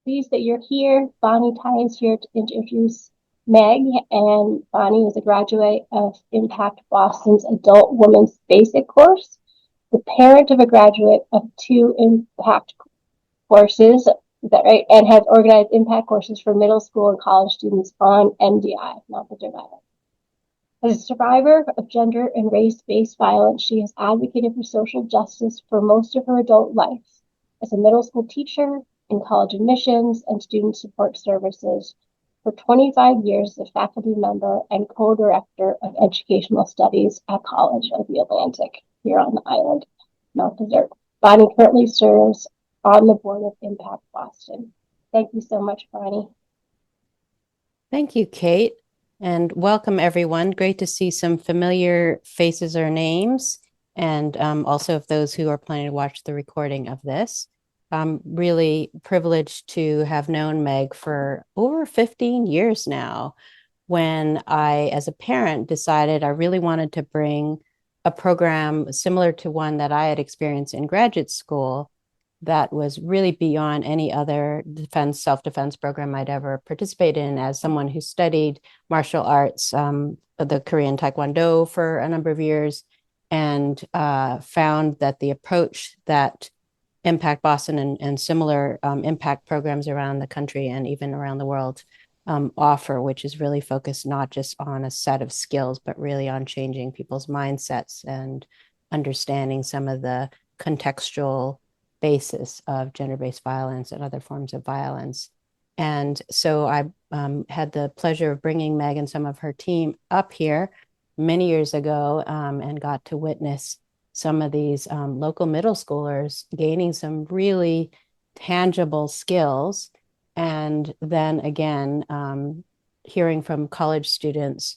pleased that you're here. Bonnie Tai is here to introduce Meg, and Bonnie is a graduate of Impact Boston's Adult Women's Basic course, the parent of a graduate of two Impact courses, is that right? And has organized Impact courses for middle school and college students on MDI, non-gendered violence. As a survivor of gender and race-based violence, she has advocated for social justice for most of her adult life. As a middle school teacher, in college admissions and student support services, for 25 years as a faculty member and co-director of educational studies at College of the Atlantic here on the island, Mount Desert. Bonnie currently serves on the board of Impact Boston. Thank you so much, Bonnie. Thank you, Kate, and welcome everyone. Great to see some familiar faces or names, and also of those who are planning to watch the recording of this. I'm really privileged to have known Meg for over 15 years now, when I, as a parent, decided I really wanted to bring a program similar to one that I had experienced in graduate school that was really beyond any other self-defense program I'd ever participated in as someone who studied martial arts, the Korean Taekwondo for a number of years, and found that the approach that Impact Boston and similar impact programs around the country and even around the world offer, which is really focused not just on a set of skills, but really on changing people's mindsets and understanding some of the contextual basis of gender-based violence and other forms of violence. And so I had the pleasure of bringing Meg and some of her team up here many years ago and got to witness some of these local middle schoolers gaining some really tangible skills. And then again, hearing from college students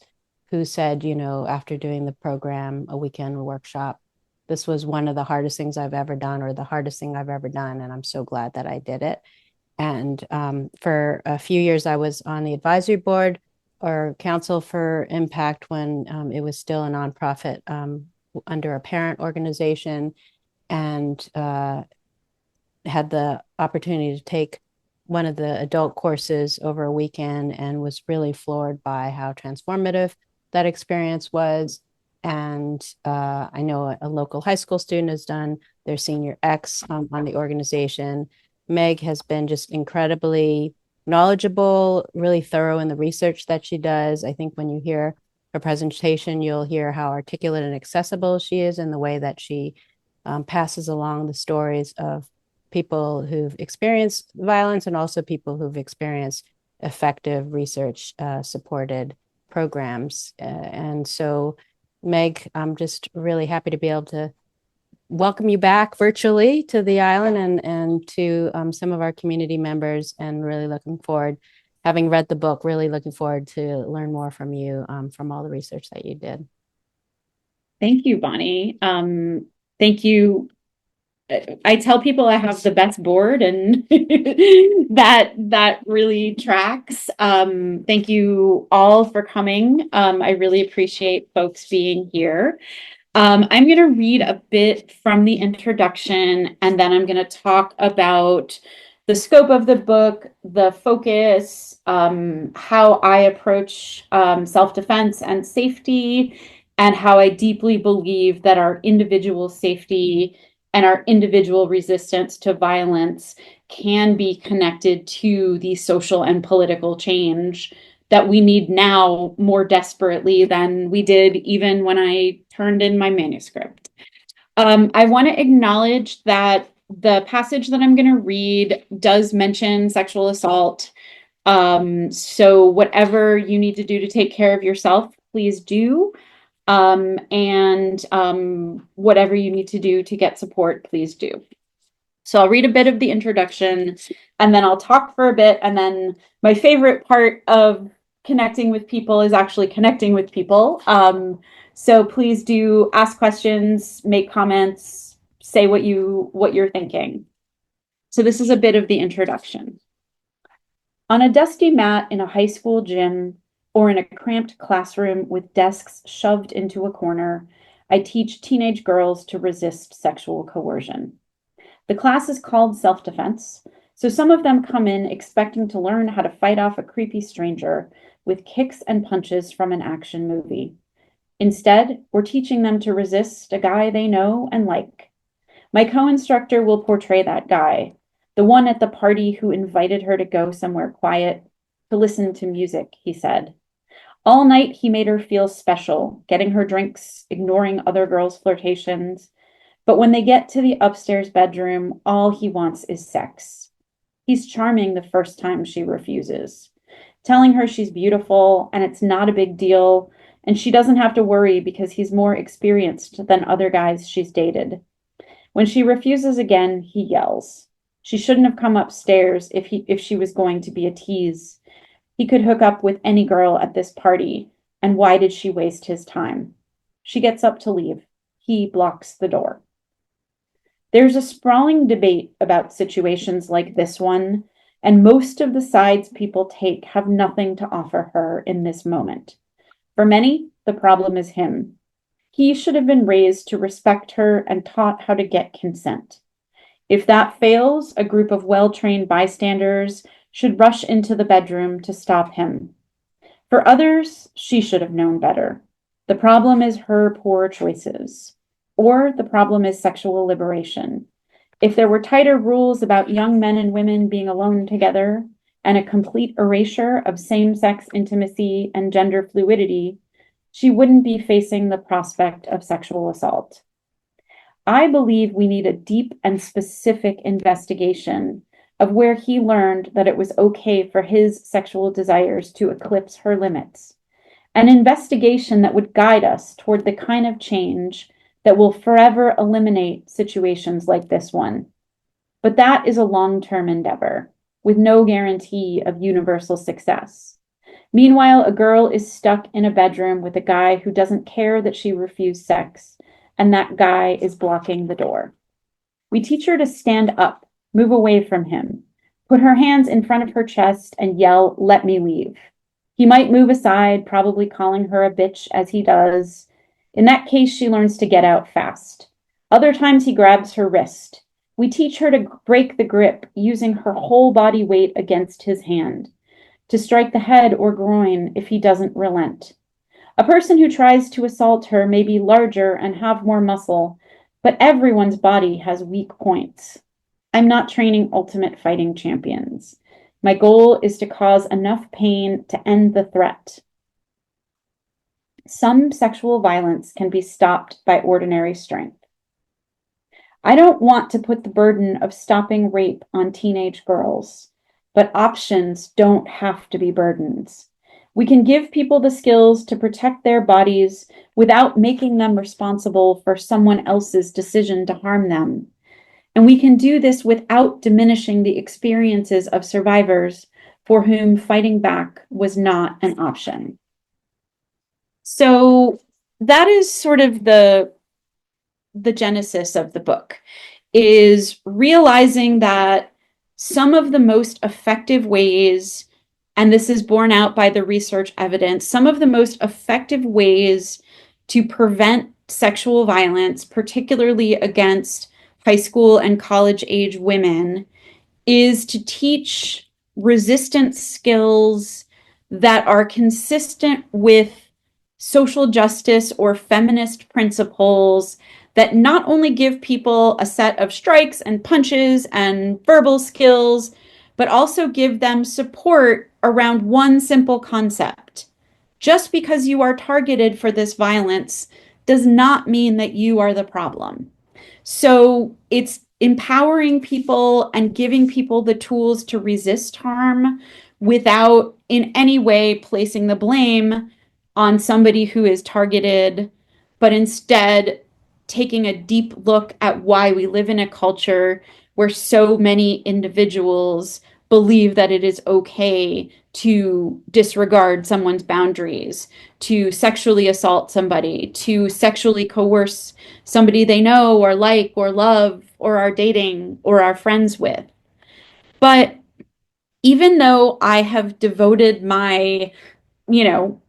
who said, after doing the program, a weekend workshop, this was one of the hardest things I've ever done, or the hardest thing I've ever done. And I'm so glad that I did it. And for a few years, I was on the advisory board or council for Impact when it was still a nonprofit under a parent organization, and had the opportunity to take one of the adult courses over a weekend and was really floored by how transformative that experience was. And I know a local high school student has done their senior X on the organization. Meg has been just incredibly knowledgeable, really thorough in the research that she does. I think when you hear her presentation, you'll hear how articulate and accessible she is in the way that she passes along the stories of people who've experienced violence and also people who've experienced effective research supported programs. And so, Meg, I'm just really happy to be able to welcome you back virtually to the island and to some of our community members, and really looking forward, having read the book, really looking forward to learn more from you from all the research that you did. Thank you, Bonnie. Thank you. I tell people I have the best board, and that really tracks. Thank you all for coming. I really appreciate folks being here. I'm going to read a bit from the introduction, and then I'm going to talk about the scope of the book, the focus, how I approach self-defense and safety, and how I deeply believe that our individual safety and our individual resistance to violence can be connected to the social and political change that we need now more desperately than we did even when I turned in my manuscript. I want to acknowledge that the passage that I'm going to read does mention sexual assault. So whatever you need to do to take care of yourself, please do. And whatever you need to do to get support, please do. So I'll read a bit of the introduction, and then I'll talk for a bit, and then my favorite part of connecting with people is actually connecting with people. So please do ask questions, make comments, say what you're thinking. So this is a bit of the introduction. On a dusty mat in a high school gym, or in a cramped classroom with desks shoved into a corner, I teach teenage girls to resist sexual coercion. The class is called self-defense, So some of them come in expecting to learn how to fight off a creepy stranger with kicks and punches from an action movie. Instead, we're teaching them to resist a guy they know and like. My co-instructor will portray that guy, the one at the party who invited her to go somewhere quiet, to listen to music, he said. All night he made her feel special, getting her drinks, ignoring other girls' flirtations. But when they get to the upstairs bedroom, all he wants is sex. He's charming the first time she refuses, telling her she's beautiful and it's not a big deal, and she doesn't have to worry because he's more experienced than other guys she's dated. When she refuses again, he yells. She shouldn't have come upstairs if she was going to be a tease. He could hook up with any girl at this party, and why did she waste his time? She gets up to leave. He blocks the door. There's a sprawling debate about situations like this one, and most of the sides people take have nothing to offer her in this moment. For many, the problem is him. He should have been raised to respect her and taught how to get consent. If that fails, a group of well-trained bystanders should rush into the bedroom to stop him. For others, she should have known better. The problem is her poor choices, or the problem is sexual liberation. If there were tighter rules about young men and women being alone together and a complete erasure of same-sex intimacy and gender fluidity, she wouldn't be facing the prospect of sexual assault. I believe we need a deep and specific investigation of where he learned that it was okay for his sexual desires to eclipse her limits. An investigation that would guide us toward the kind of change that will forever eliminate situations like this one. But that is a long-term endeavor with no guarantee of universal success. Meanwhile, a girl is stuck in a bedroom with a guy who doesn't care that she refused sex, and that guy is blocking the door. We teach her to stand up, move away from him, put her hands in front of her chest, and yell, "Let me leave." He might move aside, probably calling her a bitch as he does. In that case, she learns to get out fast. Other times, he grabs her wrist. We teach her to break the grip, using her whole body weight against his hand, to strike the head or groin if he doesn't relent. A person who tries to assault her may be larger and have more muscle, but everyone's body has weak points. I'm not training ultimate fighting champions. My goal is to cause enough pain to end the threat. Some sexual violence can be stopped by ordinary strength. I don't want to put the burden of stopping rape on teenage girls, but options don't have to be burdens. We can give people the skills to protect their bodies without making them responsible for someone else's decision to harm them. And we can do this without diminishing the experiences of survivors for whom fighting back was not an option. So that is sort of the genesis of the book, is realizing that some of the most effective ways, and this is borne out by the research evidence, some of the most effective ways to prevent sexual violence, particularly against high school and college age women, is to teach resistance skills that are consistent with social justice or feminist principles that not only give people a set of strikes and punches and verbal skills, but also give them support around one simple concept. Just because you are targeted for this violence does not mean that you are the problem. So it's empowering people and giving people the tools to resist harm without in any way placing the blame on somebody who is targeted, but instead taking a deep look at why we live in a culture where so many individuals believe that it is okay to disregard someone's boundaries, to sexually assault somebody, to sexually coerce somebody they know or like or love or are dating or are friends with. But even though I have devoted my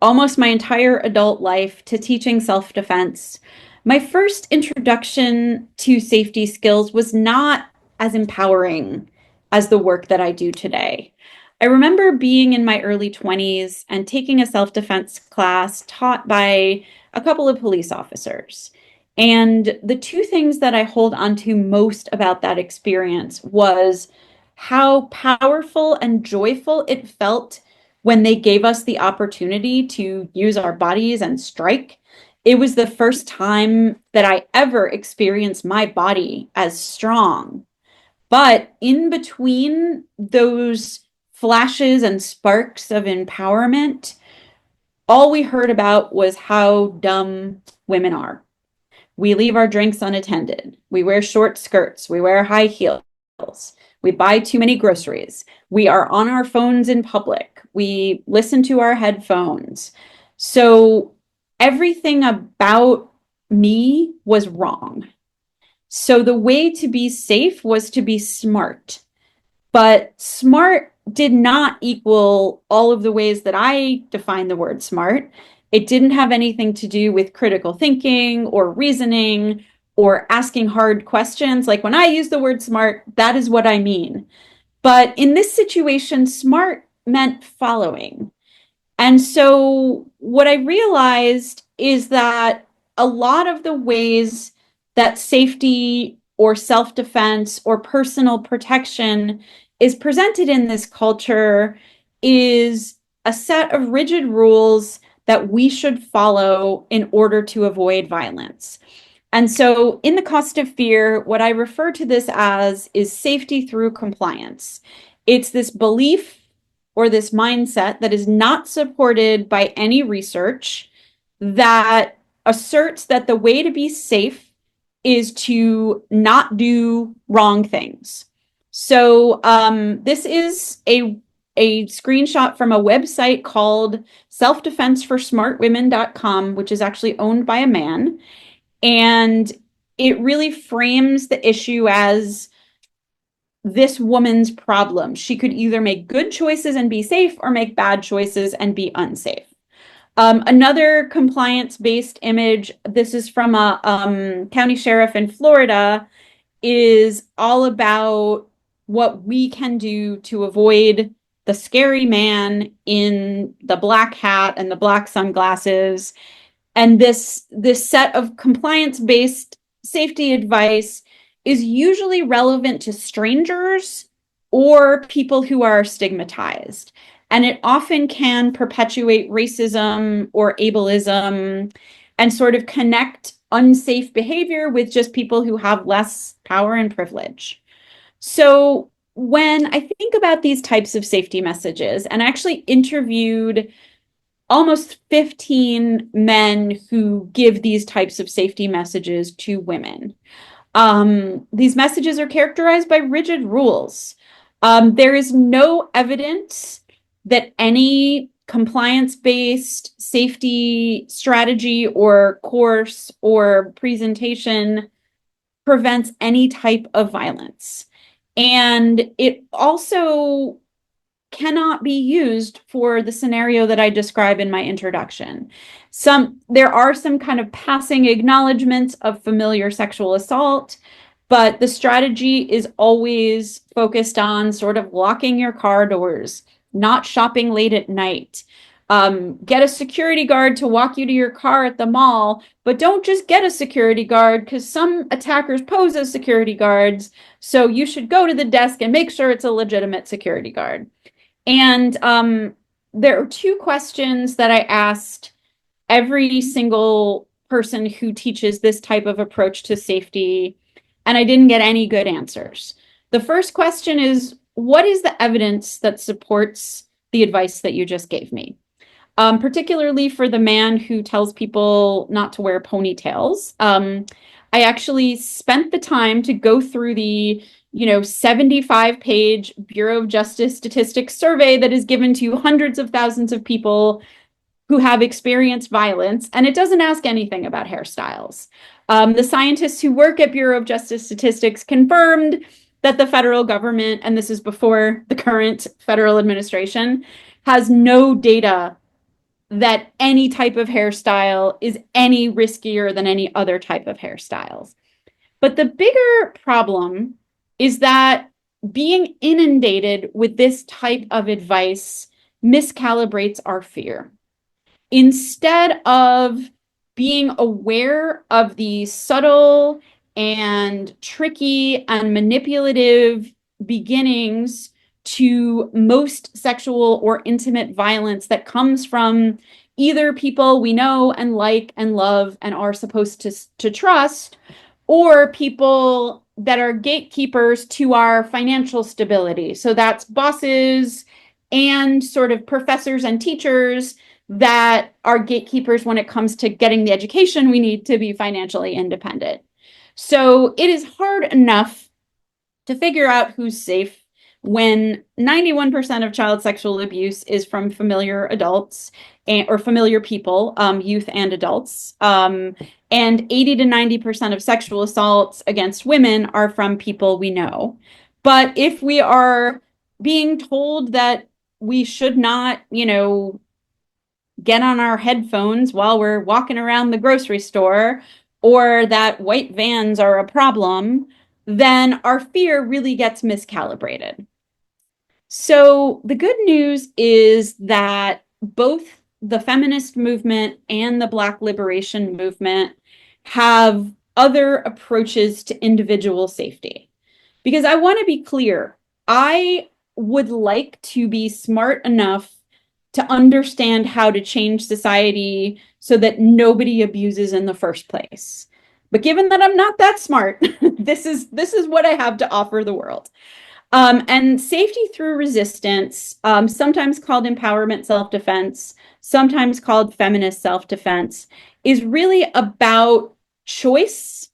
almost my entire adult life to teaching self-defense, my first introduction to safety skills was not as empowering as the work that I do today. I remember being in my early 20s and taking a self-defense class taught by a couple of police officers. And the two things that I hold on to most about that experience was how powerful and joyful it felt when they gave us the opportunity to use our bodies and strike. It was the first time that I ever experienced my body as strong. But in between those flashes and sparks of empowerment, all we heard about was how dumb women are. We leave our drinks unattended. We wear short skirts. We wear high heels. We buy too many groceries. We are on our phones in public. We listen to our headphones. So everything about me was wrong. So the way to be safe was to be smart. But smart did not equal all of the ways that I define the word smart. It didn't have anything to do with critical thinking or reasoning or asking hard questions. Like when I use the word smart, that is what I mean. But in this situation, smart meant following. And so what I realized is that a lot of the ways that safety or self-defense or personal protection is presented in this culture is a set of rigid rules that we should follow in order to avoid violence. And so in the cost of fear, what I refer to this as is safety through compliance. It's this belief or this mindset that is not supported by any research that asserts that the way to be safe is to not do wrong things. So this is a screenshot from a website called selfdefenseforsmartwomen.com, which is actually owned by a man. And it really frames the issue as this woman's problem. She could either make good choices and be safe or make bad choices and be unsafe. Another compliance-based image, this is from a county sheriff in Florida, is all about what we can do to avoid the scary man in the black hat and the black sunglasses. And this set of compliance-based safety advice is usually relevant to strangers or people who are stigmatized. And it often can perpetuate racism or ableism and sort of connect unsafe behavior with just people who have less power and privilege. So when I think about these types of safety messages, and I actually interviewed almost 15 men who give these types of safety messages to women. These messages are characterized by rigid rules. There is no evidence that any compliance-based safety strategy or course or presentation prevents any type of violence. And it also cannot be used for the scenario that I describe in my introduction. There are some kind of passing acknowledgments of familiar sexual assault, but the strategy is always focused on sort of locking your car doors, not shopping late at night. Get a security guard to walk you to your car at the mall, but don't just get a security guard because some attackers pose as security guards. So you should go to the desk and make sure it's a legitimate security guard. And there are two questions that I asked every single person who teaches this type of approach to safety, and I didn't get any good answers. The first question is, what is the evidence that supports the advice that you just gave me? Particularly for the man who tells people not to wear ponytails. I actually spent the time to go through the 75-page Bureau of Justice Statistics survey that is given to hundreds of thousands of people who have experienced violence, and it doesn't ask anything about hairstyles. The scientists who work at Bureau of Justice Statistics confirmed that the federal government, and this is before the current federal administration, has no data that any type of hairstyle is any riskier than any other type of hairstyles. But the bigger problem is that being inundated with this type of advice miscalibrates our fear. Instead of being aware of the subtle and tricky and manipulative beginnings to most sexual or intimate violence that comes from either people we know and like and love and are supposed to trust, or people that are gatekeepers to our financial stability. So that's bosses and sort of professors and teachers that are gatekeepers when it comes to getting the education we need to be financially independent. So it is hard enough to figure out who's safe when 91% of child sexual abuse is from familiar adults or familiar people, youth and adults. And 80 to 90% of sexual assaults against women are from people we know. But if we are being told that we should not, get on our headphones while we're walking around the grocery store, or that white vans are a problem, then our fear really gets miscalibrated. So the good news is that both the feminist movement and the Black liberation movement have other approaches to individual safety. Because I want to be clear, I would like to be smart enough to understand how to change society so that nobody abuses in the first place. But given that I'm not that smart, this is what I have to offer the world. And safety through resistance, sometimes called empowerment self-defense, sometimes called feminist self-defense, is really about choice.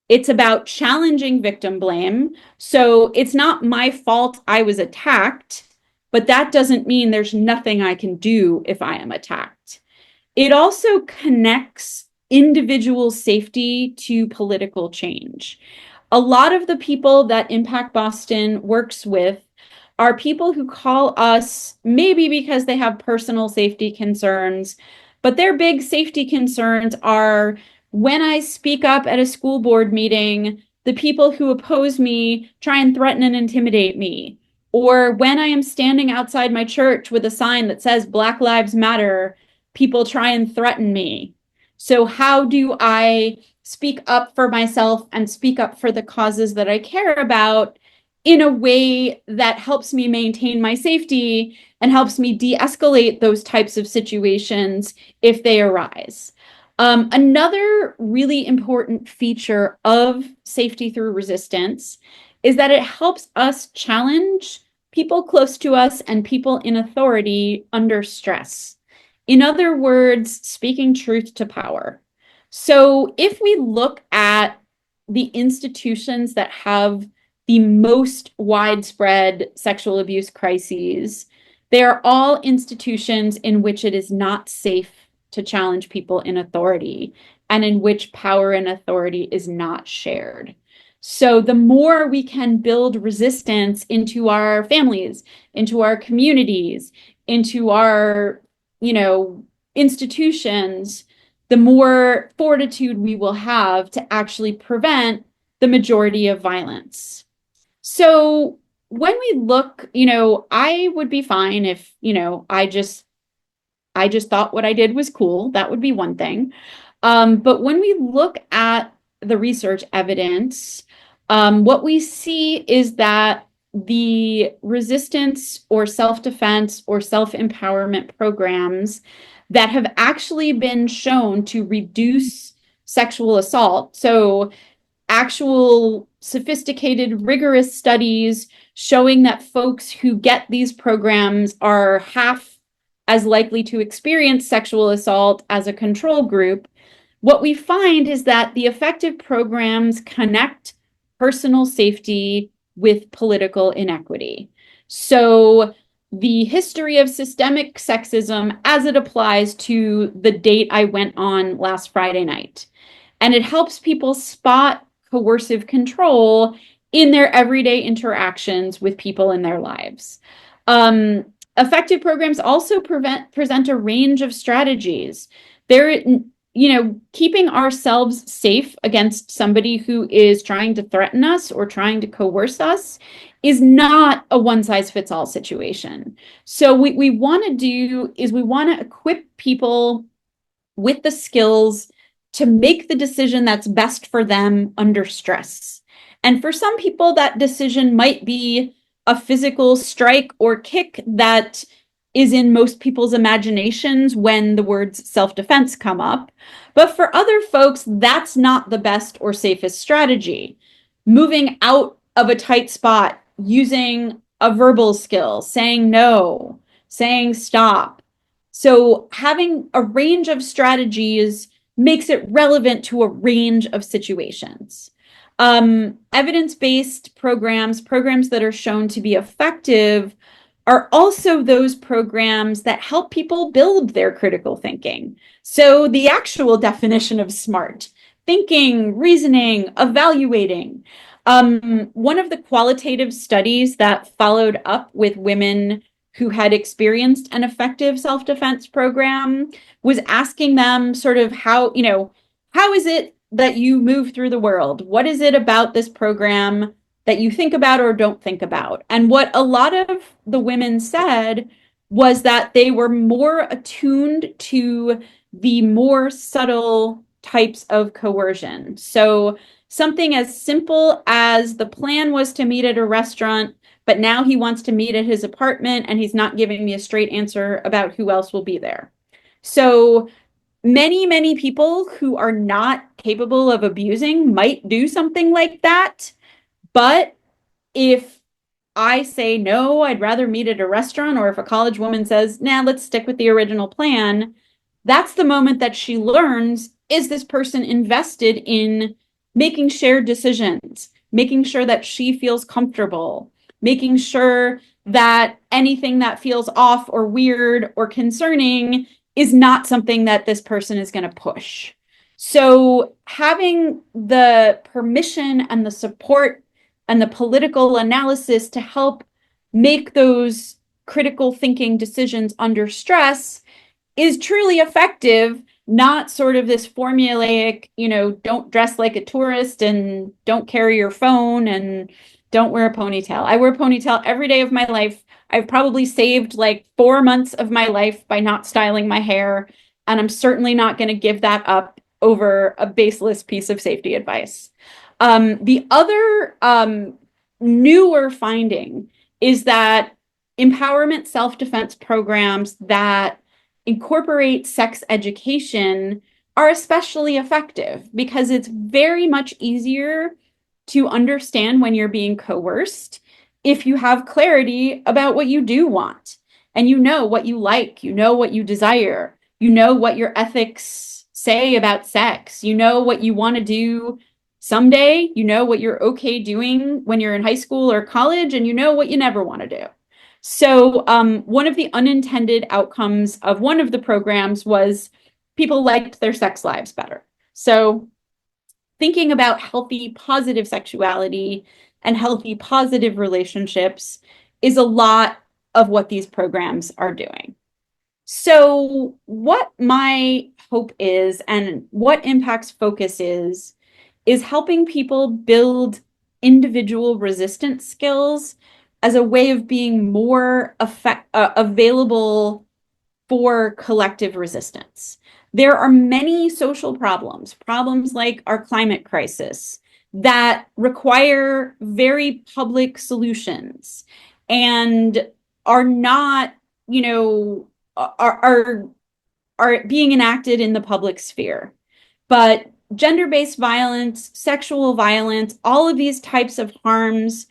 It's about challenging victim blame. So it's not my fault I was attacked, but that doesn't mean there's nothing I can do if I am attacked. It also connects individual safety to political change. A lot of the people that Impact Boston works with are people who call us maybe because they have personal safety concerns, but their big safety concerns are when I speak up at a school board meeting, the people who oppose me try and threaten and intimidate me. Or when I am standing outside my church with a sign that says Black Lives Matter, people try and threaten me. So how do I speak up for myself and speak up for the causes that I care about in a way that helps me maintain my safety and helps me de-escalate those types of situations if they arise? Another really important feature of safety through resistance is that it helps us challenge people close to us and people in authority under stress. In other words, speaking truth to power. So if we look at the institutions that have the most widespread sexual abuse crises, they are all institutions in which it is not safe to challenge people in authority and in which power and authority is not shared. So the more we can build resistance into our families, into our communities, into our, institutions, the more fortitude we will have to actually prevent the majority of violence. So when we look, I would be fine if, I just thought what I did was cool. That would be one thing. But when we look at the research evidence, what we see is that the resistance or self-defense or self-empowerment programs that have actually been shown to reduce sexual assault, so actual sophisticated, rigorous studies showing that folks who get these programs are half as likely to experience sexual assault as a control group, what we find is that the effective programs connect personal safety with political inequity. So the history of systemic sexism as it applies to the date I went on last Friday night. And it helps people spot coercive control in their everyday interactions with people in their lives. Effective programs also present a range of strategies. There, keeping ourselves safe against somebody who is trying to threaten us or trying to coerce us is not a one size fits all situation. So what we want to do is we want to equip people with the skills to make the decision that's best for them under stress. And for some people, that decision might be a physical strike or kick that is in most people's imaginations when the words self-defense come up. But for other folks, that's not the best or safest strategy. Moving out of a tight spot, using a verbal skill, saying no, saying stop. So having a range of strategies makes it relevant to a range of situations. Evidence-based programs that are shown to be effective, are also those programs that help people build their critical thinking. So the actual definition of smart, thinking, reasoning, evaluating. One of the qualitative studies that followed up with women who had experienced an effective self-defense program was asking them sort of how is it that you move through the world? What is it about this program that you think about or don't think about? And what a lot of the women said was that they were more attuned to the more subtle types of coercion. So something as simple as the plan was to meet at a restaurant, but now he wants to meet at his apartment and he's not giving me a straight answer about who else will be there. So many people who are not capable of abusing might do something like that. But if I say no, I'd rather meet at a restaurant, or if a college woman says, nah, let's stick with the original plan, that's the moment that she learns, is this person invested in making shared decisions, making sure that she feels comfortable, making sure that anything that feels off or weird or concerning is not something that this person is going to push. So having the permission and the support and the political analysis to help make those critical thinking decisions under stress is truly effective, not sort of this formulaic, don't dress like a tourist and don't carry your phone and don't wear a ponytail. I wear a ponytail every day of my life. I've probably saved like 4 months of my life by not styling my hair, and I'm certainly not going to give that up over a baseless piece of safety advice. The other newer finding is that empowerment self-defense programs that incorporate sex education are especially effective because it's very much easier to understand when you're being coerced if you have clarity about what you do want and you know what you like, you know what you desire, you know what your ethics say about sex, you know what you want to do someday, you know what you're okay doing when you're in high school or college, and you know what you never want to do. So one of the unintended outcomes of one of the programs was people liked their sex lives better. So thinking about healthy, positive sexuality and healthy, positive relationships is a lot of what these programs are doing. So what my hope is and what Impact's focus is helping people build individual resistance skills as a way of being more available for collective resistance. There are many social problems like our climate crisis, that require very public solutions and are not, are being enacted in the public sphere. But gender-based violence, sexual violence, all of these types of harms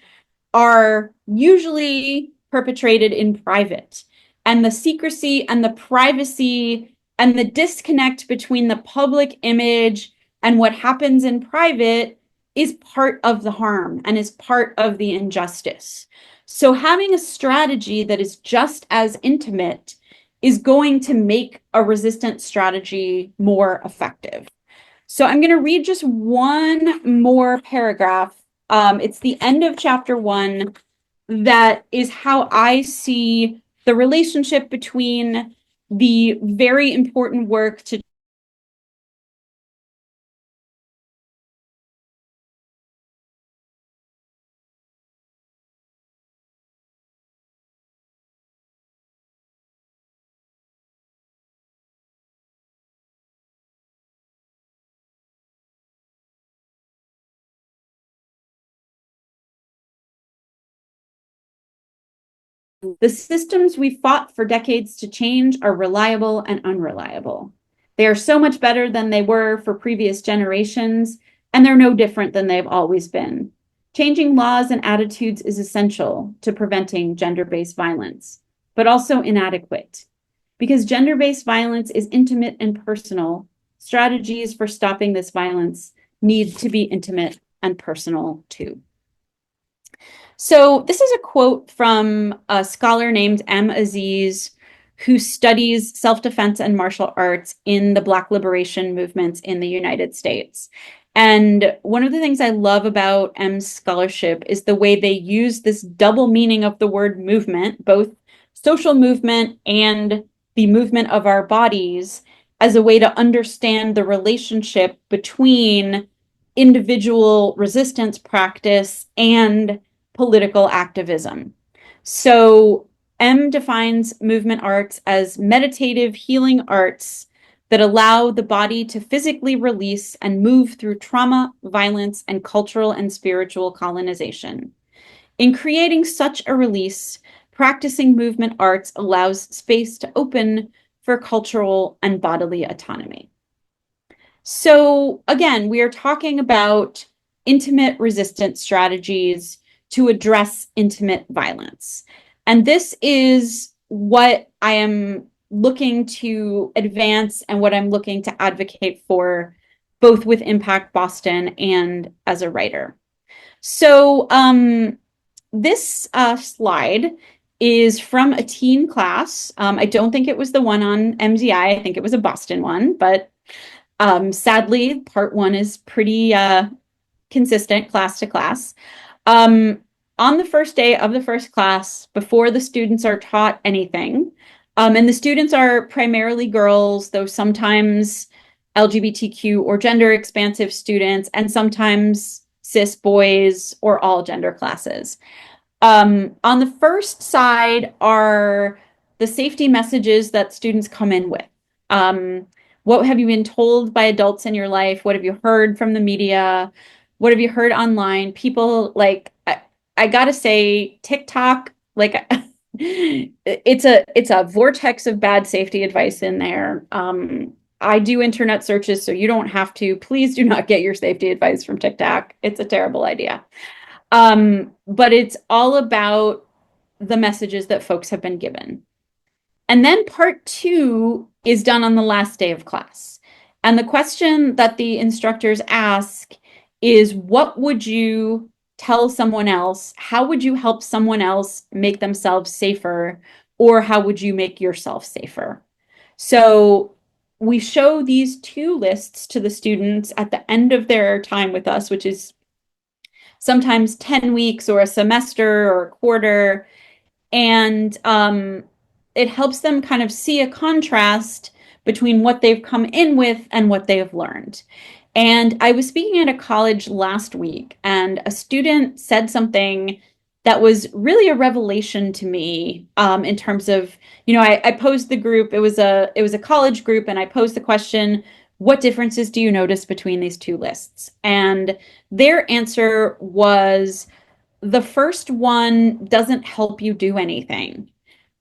are usually perpetrated in private. And the secrecy and the privacy and the disconnect between the public image and what happens in private is part of the harm and is part of the injustice. So having a strategy that is just as intimate is going to make a resistance strategy more effective. So I'm going to read just one more paragraph. It's the end of chapter 1. That is how I see the relationship between the very important work to The systems we fought for decades to change are reliable and unreliable. They are so much better than they were for previous generations, and they're no different than they've always been. Changing laws and attitudes is essential to preventing gender-based violence, but also inadequate. Because gender-based violence is intimate and personal, strategies for stopping this violence need to be intimate and personal too. So this is a quote from a scholar named M. Aziz, who studies self-defense and martial arts in the Black liberation movements in the United States. And one of the things I love about M's scholarship is the way they use this double meaning of the word movement, both social movement and the movement of our bodies, as a way to understand the relationship between individual resistance practice and political activism. So M defines movement arts as meditative healing arts that allow the body to physically release and move through trauma, violence, and cultural and spiritual colonization. In creating such a release, practicing movement arts allows space to open for cultural and bodily autonomy. So again, we are talking about intimate resistance strategies to address intimate violence. And this is what I am looking to advance and what I'm looking to advocate for, both with Impact Boston and as a writer. So this slide is from a teen class. I don't think it was the one on MZI. I think it was a Boston one, but sadly, part one is pretty consistent class to class. On the first day of the first class, before the students are taught anything, and the students are primarily girls, though sometimes LGBTQ or gender expansive students, and sometimes cis boys or all gender classes. On the first side are the safety messages that students come in with. What have you been told by adults in your life? What have you heard from the media? What have you heard online? People like, I gotta say, TikTok, like it's a vortex of bad safety advice in there. I do internet searches, so you don't have to. Please do not get your safety advice from TikTok. It's a terrible idea. But it's all about the messages that folks have been given. And then part two is done on the last day of class. And the question that the instructors ask is, what would you tell someone else? How would you help someone else make themselves safer? Or how would you make yourself safer? So we show these two lists to the students at the end of their time with us, which is sometimes 10 weeks or a semester or a quarter. And it helps them kind of see a contrast between what they've come in with and what they have learned. And I was speaking at a college last week, and a student said something that was really a revelation to me, in terms of, I posed the group. It was a college group, and I posed the question, what differences do you notice between these two lists? And their answer was, the first one doesn't help you do anything.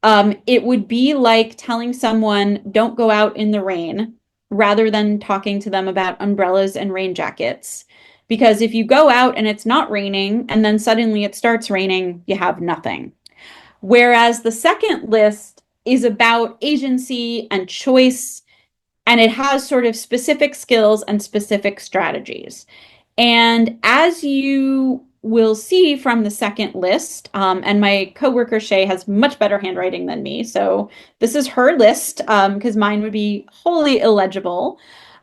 It would be like telling someone, don't go out in the rain, rather than talking to them about umbrellas and rain jackets. Because if you go out and it's not raining, and then suddenly it starts raining, you have nothing. Whereas the second list is about agency and choice, and it has sort of specific skills and specific strategies. And as you will see from the second list, and my coworker Shay has much better handwriting than me, so this is her list, because mine would be wholly illegible.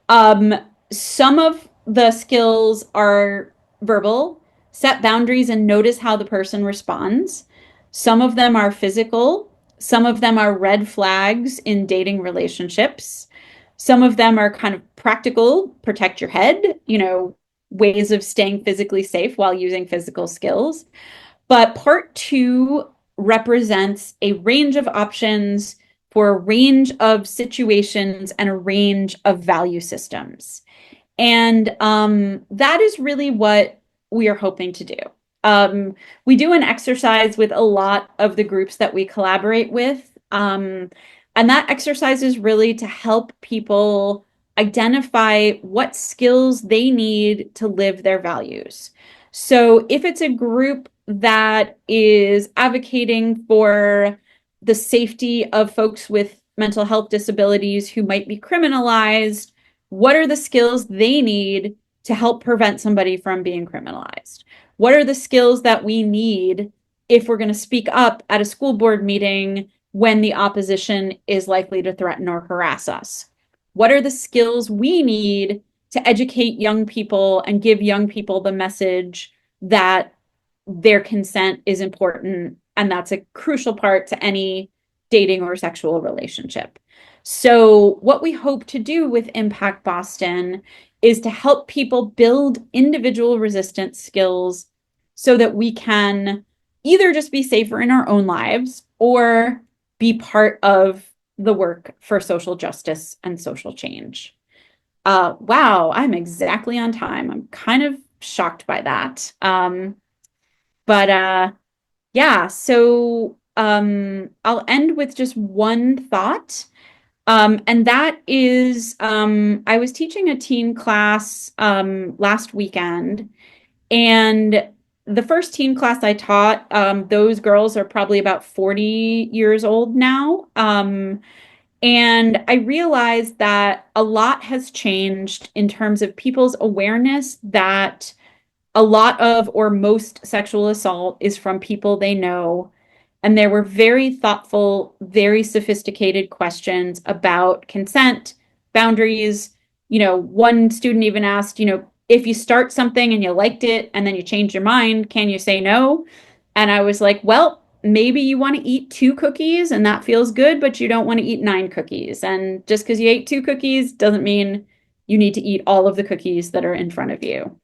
Um, some of the skills are verbal, set boundaries and notice how the person responds. Some of them are physical. Some of them are red flags in dating relationships. Some of them are kind of practical, protect your head, ways of staying physically safe while using physical skills. But part two represents a range of options for a range of situations and a range of value systems. And that is really what we are hoping to do. We do an exercise with a lot of the groups that we collaborate with. And that exercise is really to help people identify what skills they need to live their values. So if it's a group that is advocating for the safety of folks with mental health disabilities who might be criminalized, what are the skills they need to help prevent somebody from being criminalized? What are the skills that we need if we're going to speak up at a school board meeting when the opposition is likely to threaten or harass us? What are the skills we need to educate young people and give young people the message that their consent is important and that's a crucial part to any dating or sexual relationship? So, what we hope to do with Impact Boston is to help people build individual resistance skills so that we can either just be safer in our own lives or be part of the work for social justice and social change. Wow, I'm exactly on time. I'm kind of shocked by that. But yeah, so I'll end with just one thought. And that is, I was teaching a teen class last weekend, and the first teen class I taught, those girls are probably about 40 years old now. And I realized that a lot has changed in terms of people's awareness that a lot of or most sexual assault is from people they know. And there were very thoughtful, very sophisticated questions about consent, boundaries. One student even asked, if you start something and you liked it and then you change your mind, can you say no? And I was like, well, maybe you want to eat 2 cookies and that feels good, but you don't want to eat 9 cookies. And just because you ate 2 cookies doesn't mean you need to eat all of the cookies that are in front of you.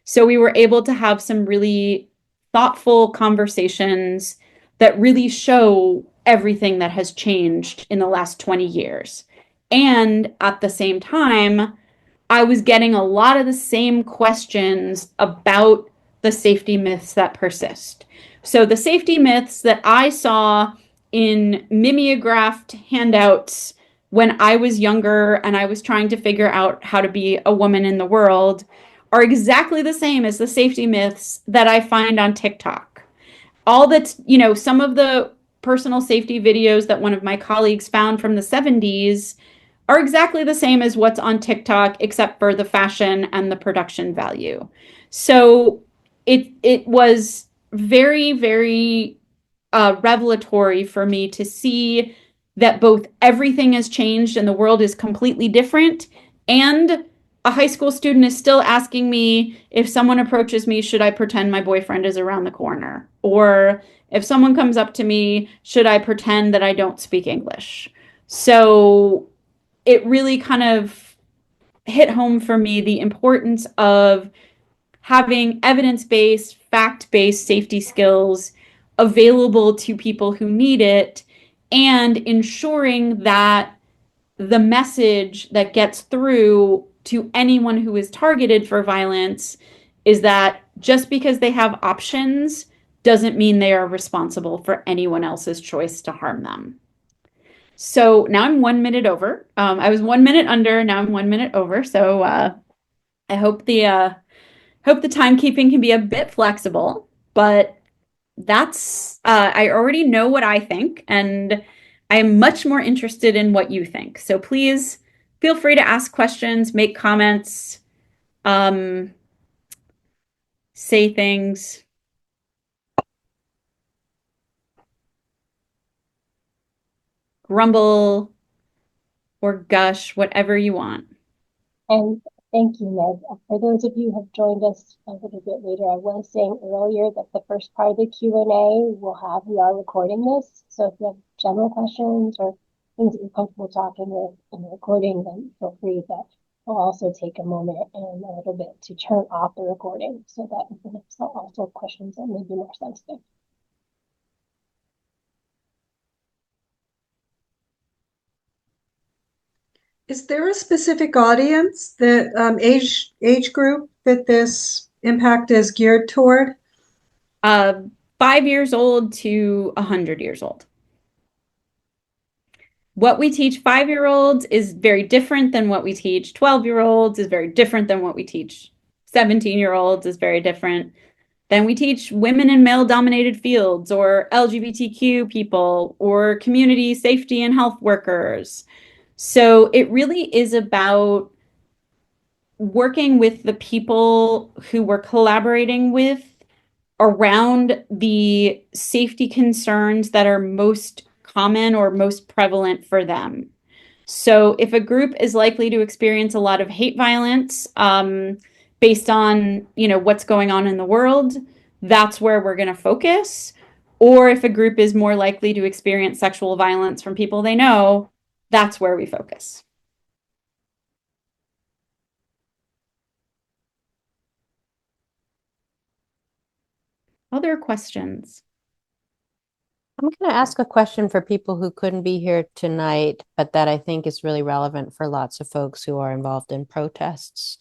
So we were able to have some really thoughtful conversations that really show everything that has changed in the last 20 years. And at the same time, I was getting a lot of the same questions about the safety myths that persist. So the safety myths that I saw in mimeographed handouts when I was younger and I was trying to figure out how to be a woman in the world are exactly the same as the safety myths that I find on TikTok. All that's, some of the personal safety videos that one of my colleagues found from the 70s are exactly the same as what's on TikTok, except for the fashion and the production value. So it was very, very revelatory for me to see that both everything has changed and the world is completely different, and a high school student is still asking me, if someone approaches me, should I pretend my boyfriend is around the corner? Or if someone comes up to me, should I pretend that I don't speak English? So it really kind of hit home for me the importance of having evidence-based, fact-based safety skills available to people who need it, and ensuring that the message that gets through to anyone who is targeted for violence is that just because they have options doesn't mean they are responsible for anyone else's choice to harm them. So now I'm 1 minute over. I was 1 minute under. Now I'm 1 minute over. So I hope the timekeeping can be a bit flexible. But that's I already know what I think, and I am much more interested in what you think. So please feel free to ask questions, make comments, um, say things, grumble or gush, whatever you want. And thank you, Meg. For those of you who have joined us a little bit later, I was saying earlier that the first part of the Q&A we are recording this. So if you have general questions or things that you're comfortable talking with in the recording, then feel free. But we'll also take a moment and a little bit to turn off the recording so that we can also questions that may be more sensitive. Is there a specific audience that age group that this impact is geared toward? Uh, 5 years old to 100 years old. What we teach 5-year-olds is very different than what we teach 12-year-olds, is very different than what we teach 17-year-olds, is very different than we teach women in male dominated fields or LGBTQ people or community safety and health workers. So it really is about working with the people who we're collaborating with around the safety concerns that are most common or most prevalent for them. So if a group is likely to experience a lot of hate violence based on, what's going on in the world, that's where we're going to focus. Or if a group is more likely to experience sexual violence from people they know, that's where we focus. Other questions? I'm going to ask a question for people who couldn't be here tonight, but that I think is really relevant for lots of folks who are involved in protests,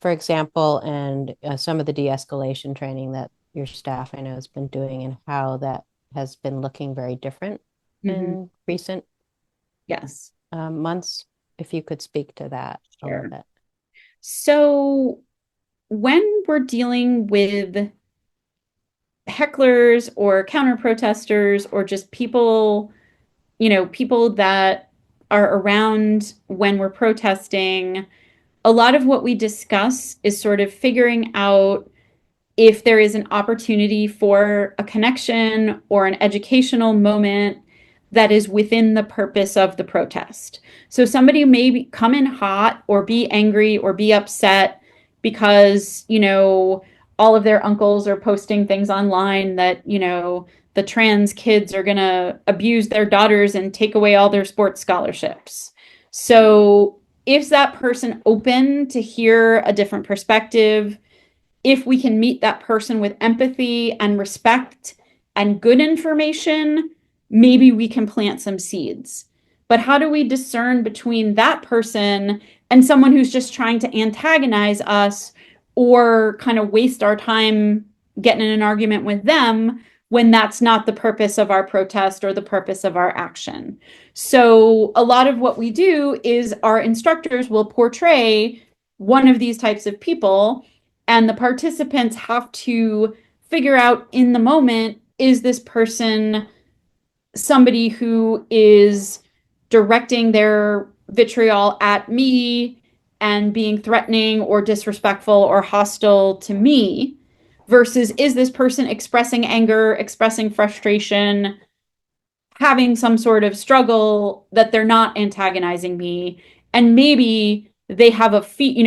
for example, and some of the de-escalation training that your staff I know has been doing and how that has been looking very different in recent Yes. months. If you could speak to that a little bit. So when we're dealing with hecklers or counter protesters or just people, people that are around when we're protesting, a lot of what we discuss is sort of figuring out if there is an opportunity for a connection or an educational moment that is within the purpose of the protest. So somebody may come in hot or be angry or be upset because, all of their uncles are posting things online that, the trans kids are going to abuse their daughters and take away all their sports scholarships. So is that person open to hear a different perspective? If we can meet that person with empathy and respect and good information, maybe we can plant some seeds. But how do we discern between that person and someone who's just trying to antagonize us or kind of waste our time getting in an argument with them when that's not the purpose of our protest or the purpose of our action? So a lot of what we do is our instructors will portray one of these types of people, and the participants have to figure out in the moment, is this person somebody who is directing their vitriol at me and being threatening or disrespectful or hostile to me, versus is this person expressing anger, expressing frustration, having some sort of struggle that they're not antagonizing me, and maybe they have a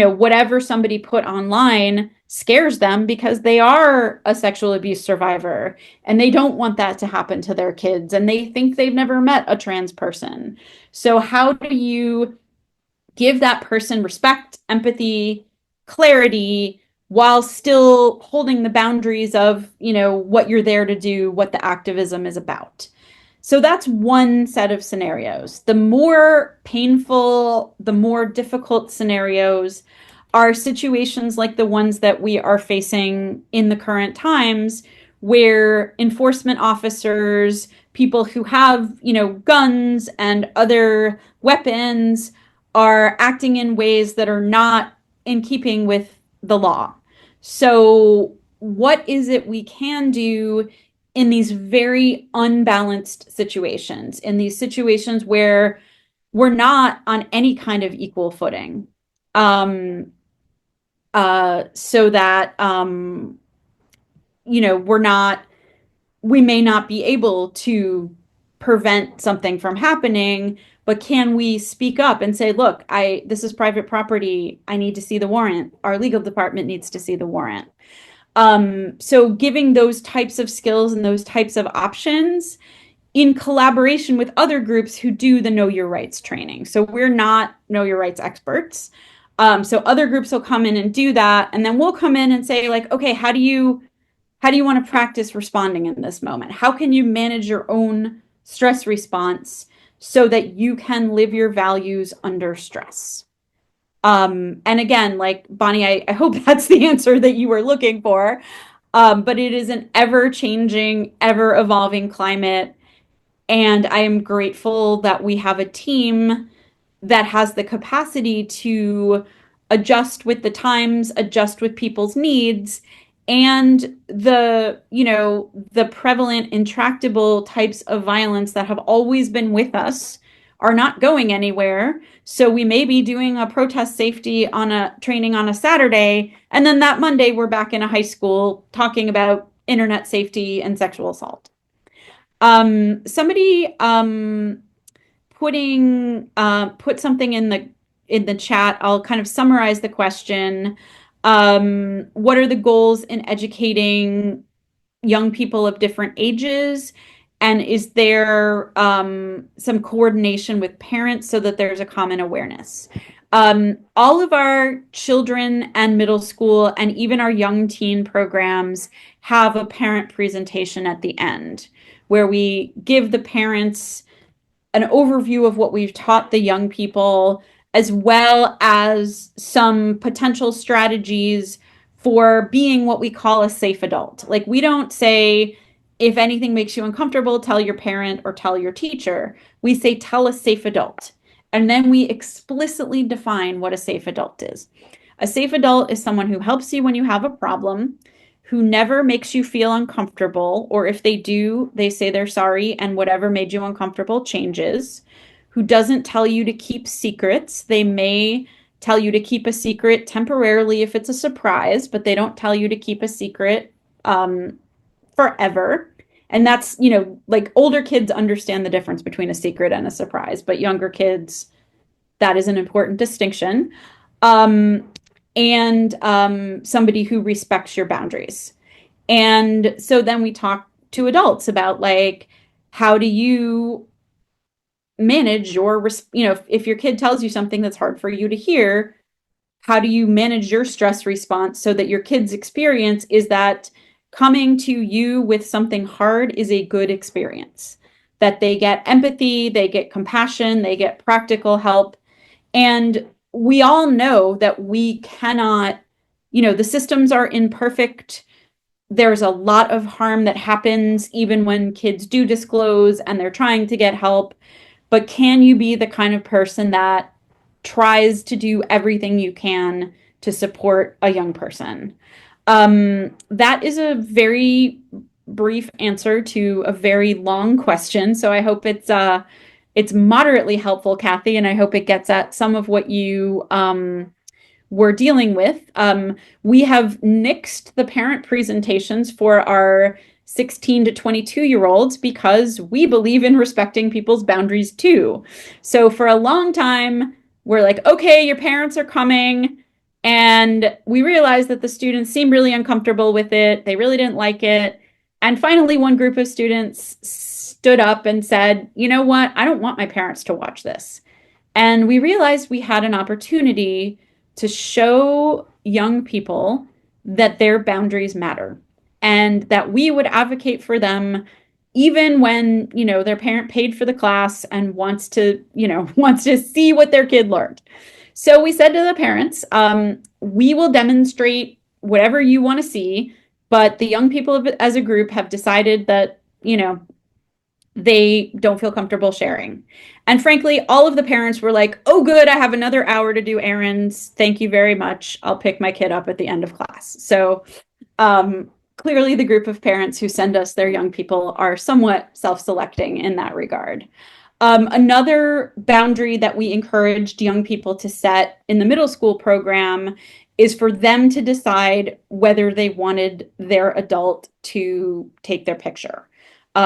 whatever somebody put online scares them because they are a sexual abuse survivor and they don't want that to happen to their kids and they think they've never met a trans person. So how do you give that person respect, empathy, clarity, while still holding the boundaries of, what you're there to do, what the activism is about? So that's one set of scenarios. The more painful, the more difficult scenarios are situations like the ones that we are facing in the current times, where enforcement officers, people who have, guns and other weapons, are acting in ways that are not in keeping with the law. So what is it we can do in these very unbalanced situations, in these situations where we're not on any kind of equal footing, so that we may not be able to prevent something from happening, but can we speak up and say, look, this is private property, I need to see the warrant, our legal department needs to see the warrant. So giving those types of skills and those types of options in collaboration with other groups who do the Know Your Rights training. So we're not Know Your Rights experts. So other groups will come in and do that. And then we'll come in and say, like, okay, how do you want to practice responding in this moment? How can you manage your own stress response so that you can live your values under stress? And again, like Bonnie, I hope that's the answer that you were looking for. But it is an ever changing, ever evolving climate. And I am grateful that we have a team that has the capacity to adjust with the times, adjust with people's needs, and the prevalent, intractable types of violence that have always been with us are not going anywhere. So we may be doing a protest safety on a training on a Saturday, and then that Monday we're back in a high school talking about internet safety and sexual assault. Somebody put something in the chat. I'll kind of summarize the question. What are the goals in educating young people of different ages? And is there some coordination with parents so that there's a common awareness? All of our children and middle school and even our young teen programs have a parent presentation at the end where we give the parents an overview of what we've taught the young people, as well as some potential strategies for being what we call a safe adult. Like, we don't say, if anything makes you uncomfortable, tell your parent or tell your teacher. We say, tell a safe adult. And then we explicitly define what a safe adult is. A safe adult is someone who helps you when you have a problem, who never makes you feel uncomfortable, or if they do, they say they're sorry and whatever made you uncomfortable changes, who doesn't tell you to keep secrets. They may tell you to keep a secret temporarily if it's a surprise, but they don't tell you to keep a secret forever. And that's, like, older kids understand the difference between a secret and a surprise, but younger kids, that is an important distinction. And somebody who respects your boundaries. And so then we talk to adults about, like, how do you manage your, if your kid tells you something that's hard for you to hear, how do you manage your stress response so that your kid's experience is that coming to you with something hard is a good experience, that they get empathy, they get compassion, they get practical help. And we all know that we cannot, the systems are imperfect. There's a lot of harm that happens even when kids do disclose and they're trying to get help. But can you be the kind of person that tries to do everything you can to support a young person? That is a very brief answer to a very long question. So I hope it's moderately helpful, Kathy, and I hope it gets at some of what you were dealing with. We have nixed the parent presentations for our 16 to 22-year-olds because we believe in respecting people's boundaries too. So for a long time, we're like, okay, your parents are coming. And we realized that the students seemed really uncomfortable with it. They really didn't like it. And finally, one group of students stood up and said, you know what? I don't want my parents to watch this. And we realized we had an opportunity to show young people that their boundaries matter and that we would advocate for them even when, their parent paid for the class and wants to, wants to see what their kid learned. So we said to the parents, we will demonstrate whatever you want to see, but the young people as a group have decided that, they don't feel comfortable sharing. And frankly, all of the parents were like, oh, good, I have another hour to do errands. Thank you very much. I'll pick my kid up at the end of class. So clearly the group of parents who send us their young people are somewhat self-selecting in that regard. Another boundary that we encouraged young people to set in the middle school program is for them to decide whether they wanted their adult to take their picture.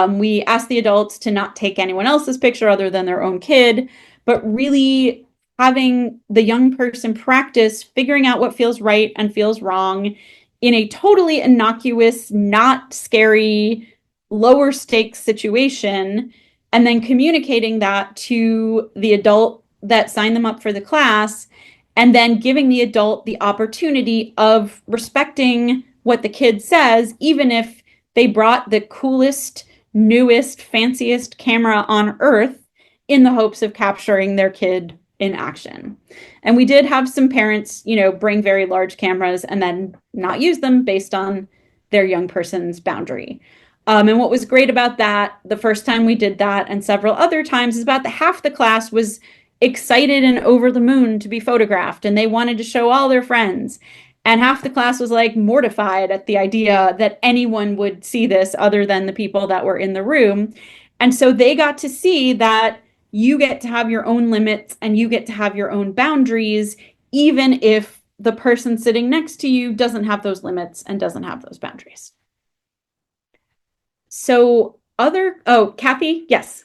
We asked the adults to not take anyone else's picture other than their own kid, but really having the young person practice figuring out what feels right and feels wrong in a totally innocuous, not scary, lower stakes situation, and then communicating that to the adult that signed them up for the class, and then giving the adult the opportunity of respecting what the kid says, even if they brought the coolest, newest, fanciest camera on earth in the hopes of capturing their kid in action. And we did have some parents, bring very large cameras and then not use them based on their young person's boundary. And what was great about that, the first time we did that, and several other times, is about half the class was excited and over the moon to be photographed, and they wanted to show all their friends. And half the class was like mortified at the idea that anyone would see this other than the people that were in the room. And so they got to see that you get to have your own limits and you get to have your own boundaries, even if the person sitting next to you doesn't have those limits and doesn't have those boundaries. So Kathy, yes.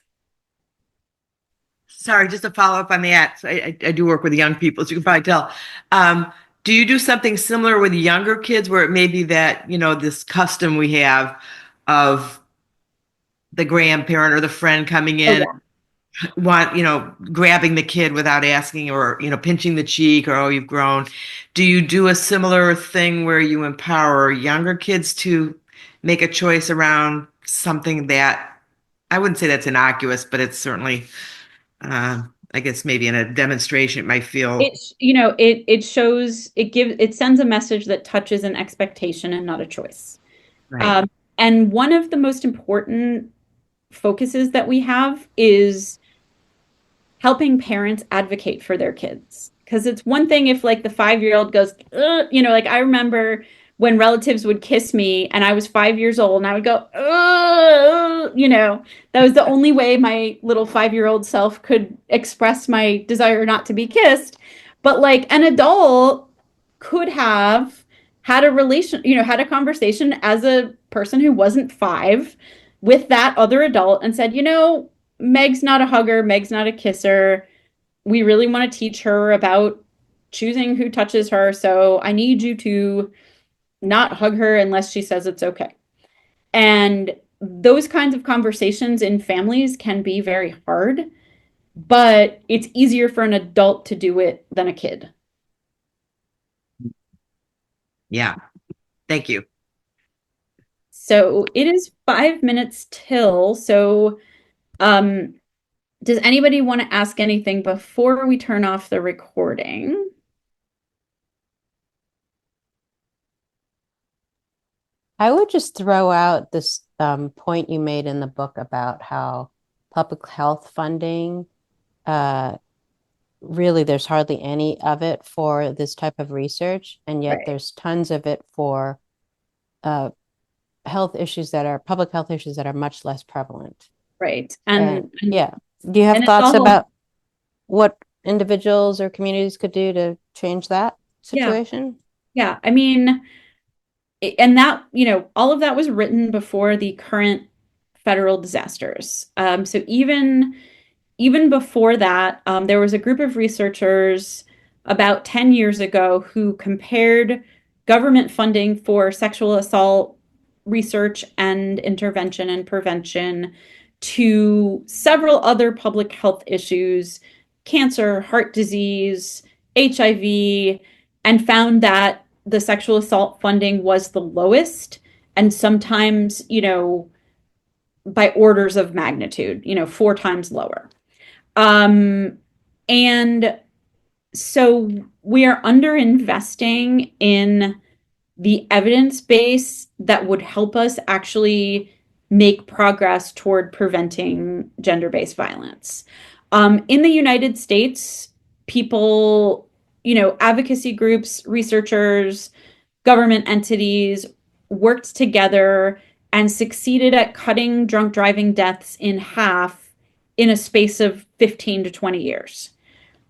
Sorry, just to follow up on that. So I do work with young people, as you can probably tell. Do you do something similar with younger kids where it may be that, this custom we have of the grandparent or the friend coming in, grabbing the kid without asking, or, pinching the cheek, or, oh, you've grown. Do you do a similar thing where you empower younger kids to make a choice around something that, I wouldn't say that's innocuous, but it's certainly, I guess maybe in a demonstration, it might feel. It sends a message that touches an expectation and not a choice. Right. And one of the most important focuses that we have is helping parents advocate for their kids. Because it's one thing if like the 5-year-old goes, like I remember when relatives would kiss me and I was 5 years old and I would go, that was the only way my little 5-year-old self could express my desire not to be kissed. But like an adult could have had had a conversation as a person who wasn't 5 with that other adult and said, Meg's not a hugger, Meg's not a kisser. We really want to teach her about choosing who touches her. So I need you to not hug her unless she says it's okay. And those kinds of conversations in families can be very hard, but it's easier for an adult to do it than a kid. Yeah. Thank you. So it is 5 minutes till. So does anybody want to ask anything before we turn off the recording? I would just throw out this point you made in the book about how public health funding, really, there's hardly any of it for this type of research, and yet there's tons of it for public health issues that are much less prevalent. Right. And yeah. Do you have thoughts about what individuals or communities could do to change that situation? Yeah. I mean, and that, all of that was written before the current federal disasters. So even before that, there was a group of researchers about 10 years ago who compared government funding for sexual assault research and intervention and prevention to several other public health issues, cancer, heart disease, HIV, and found that the sexual assault funding was the lowest, and sometimes, by orders of magnitude, 4 times lower. And so we are underinvesting in the evidence base that would help us actually make progress toward preventing gender-based violence. In the United States, people, advocacy groups, researchers, government entities worked together and succeeded at cutting drunk driving deaths in half in a space of 15 to 20 years.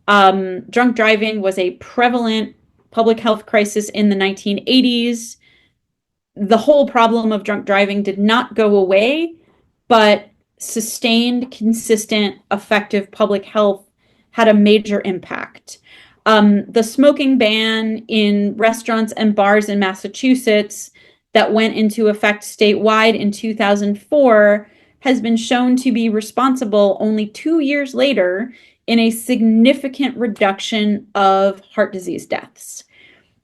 Drunk driving was a prevalent public health crisis in the 1980s. The whole problem of drunk driving did not go away, but sustained, consistent, effective public health had a major impact. The smoking ban in restaurants and bars in Massachusetts that went into effect statewide in 2004 has been shown to be responsible only 2 years later in a significant reduction of heart disease deaths.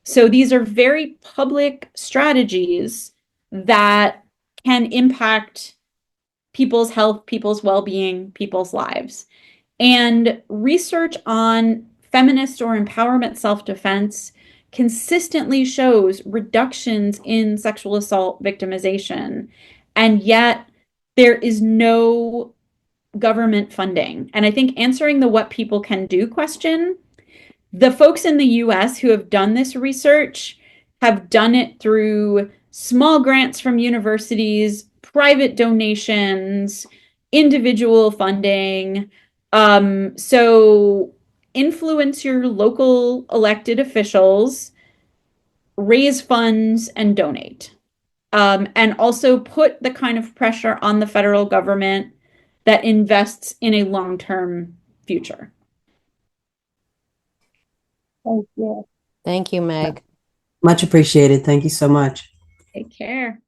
So these are very public strategies that can impact people's health, people's well-being, people's lives. And research on feminist or empowerment self-defense consistently shows reductions in sexual assault victimization. And yet there is no government funding. And I think answering the what people can do question, the folks in the US who have done this research have done it through small grants from universities, private donations, individual funding. So influence your local elected officials, raise funds, and donate. And also put the kind of pressure on the federal government that invests in a long-term future. Thank you. Thank you, Meg. Much appreciated. Thank you so much. Take care.